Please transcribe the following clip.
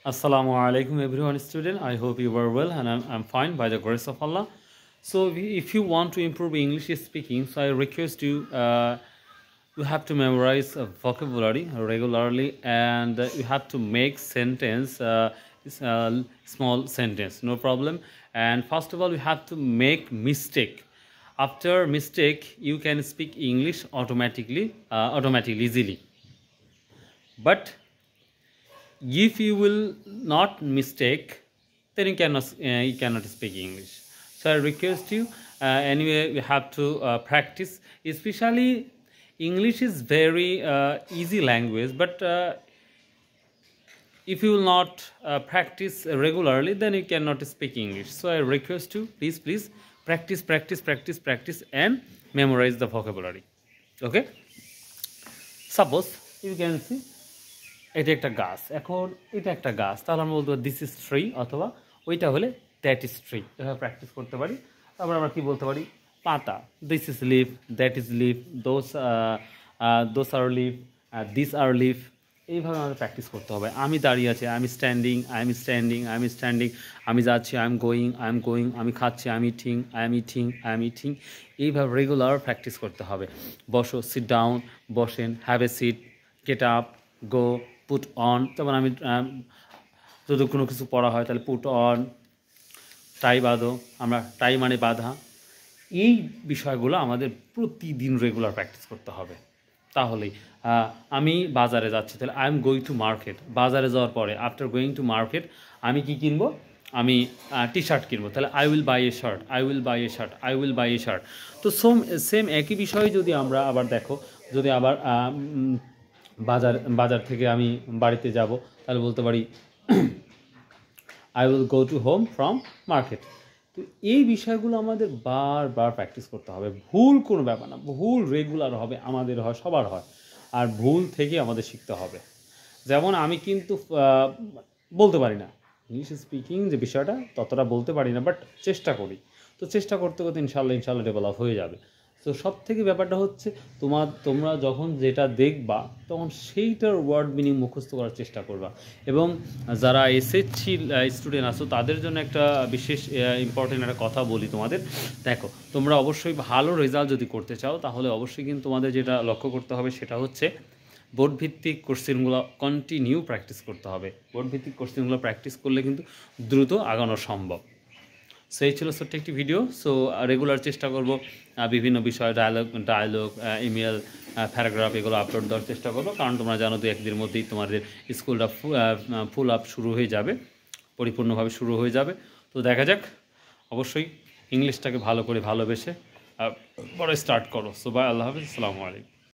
Assalamu alaikum everyone student. I hope you are well and I'm fine by the grace of Allah. So if you want to improve English speaking, so I request you you have to memorize a vocabulary regularly and you have to make sentence small sentence, no problem. And first of all you have to make mistake. After mistake you can speak English automatically easily. But if you will not mistake, then you cannot speak English. So I request you anyway you have to practice. Especially English is very easy language, but if you will not practice regularly, then you cannot speak English. So I request you, please practice and memorize the vocabulary. Okay, suppose you can see এটা একটা গাছ, এখন এটা একটা গাছ, তাহলে আমরা বলতে পারি দিস ইজ ট্রি, অথবা ওইটা হলে দ্যাট ইজ ট্রি। এভাবে প্র্যাকটিস করতে পারি। তারপর আমরা কি বলতে পারি, পাতা, this is leaf, that is leaf, those are leaf, this are leaf. এইভাবে আমাদের প্র্যাকটিস করতে হবে। আমি দাঁড়িয়ে আছি, I am standing, I am standing, I am standing. আমি যাচ্ছি, I am going, I am going. আমি খাচ্ছি, I am eating, I am eating, I am eating. এইভাবে রেগুলার প্র্যাকটিস করতে হবে। বসো, সিট ডাউন, বসেন, have a seat, get up, go, put on. যেমন আমি যদি কোনো কিছু পড়া হয় তাহলে পুট অন, টাই বাঁধো, আমরা টাই মানে বাঁধা। এই বিষয়গুলো আমাদের প্রতিদিন রেগুলার প্র্যাকটিস করতে হবে। তাহলেই আমি বাজারে যাচ্ছি, তাহলে I am going to market. বাজারে যাওয়ার পরে আফটার গোয়িং টু মার্কেট আমি কি কিনবো, আমি টি শার্ট কিনবো, তাহলে I will buy A shirt, I will buy A shirt, I will buy A shirt. তো সেম একই বিষয়ে যদি আমরা আবার দেখো, যদি আবার বাজার থেকে আমি বাড়িতে যাব, তাহলে বলতে পারি I will go to home from market. তো এই বিষয়গুলো আমাদের বারবার প্র্যাকটিস করতে হবে। ভুল কোনো ব্যাপার না, ভুল রেগুলার হবে, আমাদের হয়, সবার হয়। আর ভুল থেকে আমাদের শিখতে হবে। যেমন আমি কিন্তু বলতে পারি না ইংলিশ স্পিকিং, যে বিষয়টা ততটা বলতে পারি না, বাট চেষ্টা করি। তো চেষ্টা করতে করতে ইনশাল্লাহ ডেভেলপ হয়ে যাবে। তো সব থেকে ব্যাপারটা হচ্ছে তোমরা যখন যেটা দেখবা তখন সেইটার ওয়ার্ড মিনিং মুখস্থ করার চেষ্টা করবা। এবং যারা এসএসসি স্টুডেন্ট আছো তাদের জন্য একটা বিশেষ ইম্পর্টেন্ট একটা কথা বলি তোমাদের। দেখো, তোমরা অবশ্যই ভালো রেজাল্ট যদি করতে চাও, তাহলে অবশ্যই কিন্তু তোমাদের যেটা লক্ষ্য করতে হবে সেটা হচ্ছে বোর্ডভিত্তিক কোশ্চেনগুলো কন্টিনিউ প্র্যাকটিস করতে হবে। বোর্ডভিত্তিক কোশ্চেনগুলো প্র্যাকটিস করলে কিন্তু দ্রুত আগানো সম্ভব। সেই ছিল ছোট্ট একটি ভিডিও। সো রেগুলার চেষ্টা করব বিভিন্ন বিষয়, ডায়ালগ, ইমেল, প্যারাগ্রাফ, এগুলো আপলোড দেওয়ার চেষ্টা করবো। কারণ তোমরা জানো 2-1 দিনের মধ্যেই তোমাদের স্কুলটা ফুল আপ শুরু হয়ে যাবে, পরিপূর্ণভাবে শুরু হয়ে যাবে। তো দেখা যাক, অবশ্যই ইংলিশটাকে ভালো করে ভালোবেসে পরে স্টার্ট করো। সো বাই, আল্লাহ হাফিজ, আসসালামু আলাইকুম।